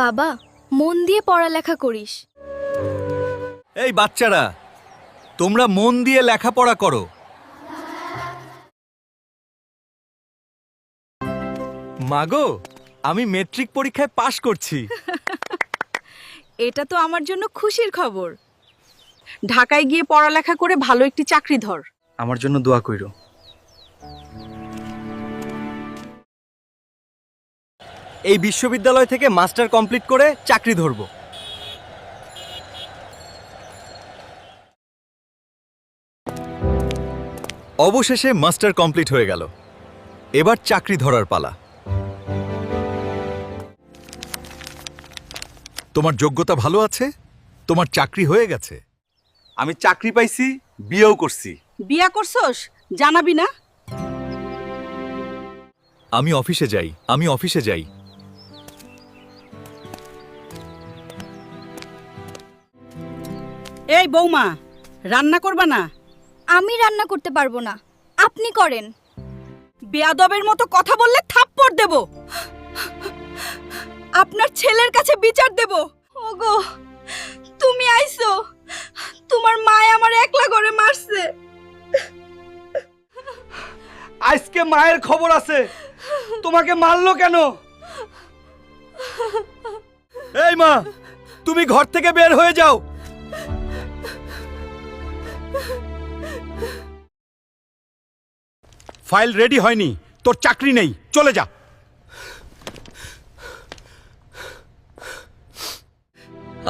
বাবা, মন দিয়ে পড়ালেখা করিস। এই বাচ্চারা, তোমরা মন দিয়ে লেখাপড়া করো। মাগো, আমি মেট্রিক পরীক্ষায় পাশ করছি। এটা তো আমার জন্য খুশির খবর। ঢাকায় গিয়ে পড়ালেখা করে ভালো একটি চাকরি ধর। আমার জন্য দোয়া কইরো। এই বিশ্ববিদ্যালয় থেকে মাস্টার কমপ্লিট করে চাকরি ধরব। অবশেষে মাস্টার কমপ্লিট হয়ে গেল। এবার চাকরি ধরার পালা। তোমার যোগ্যতা ভালো আছে, তোমার চাকরি হয়ে গেছে। আমি চাকরি পাইছি, বিয়েও করছি। বিয়া করছস? জানাবি না? আমি অফিসে যাই। এই বৌমা, রান্না করবা না? আমি রান্না করতে পারবো না, আপনি করেন। বেয়াদবের মতো কথা বললে থাপ্পড় দেব। আপনার ছেলের কাছে বিচার দেব। ওগো, তুমি আইছো। তোমার মায় আমার একলা করে মারছে। আজকে মায়ের খবর আছে। তোমাকে মারলো কেন? এই মা, তুমি ঘর থেকে বের হয়ে যাও। ফাইল রেডি হয়নি, তোর চাকরি নেই, চলে যা।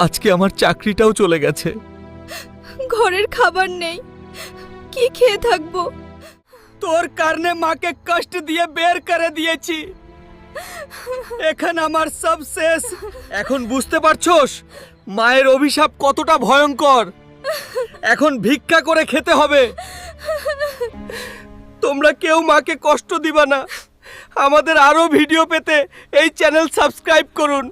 আজকে আমার চাকরিটাও চলে গেছে। ঘরের খাবার নেই, কি খেয়ে থাকবো? তোর কারণে মাকে কষ্ট দিয়ে বের করে দিয়েছি। এখন আমার সব শেষ। এখন বুঝতে পারছোস মায়ের অভিশাপ কতটা ভয়ঙ্কর? এখন ভিক্ষা করে খেতে হবে। তোমরা কেউ মাকে কষ্ট দিবা না। আমাদের আরো ভিডিও পেতে এই চ্যানেল সাবস্ক্রাইব করুন।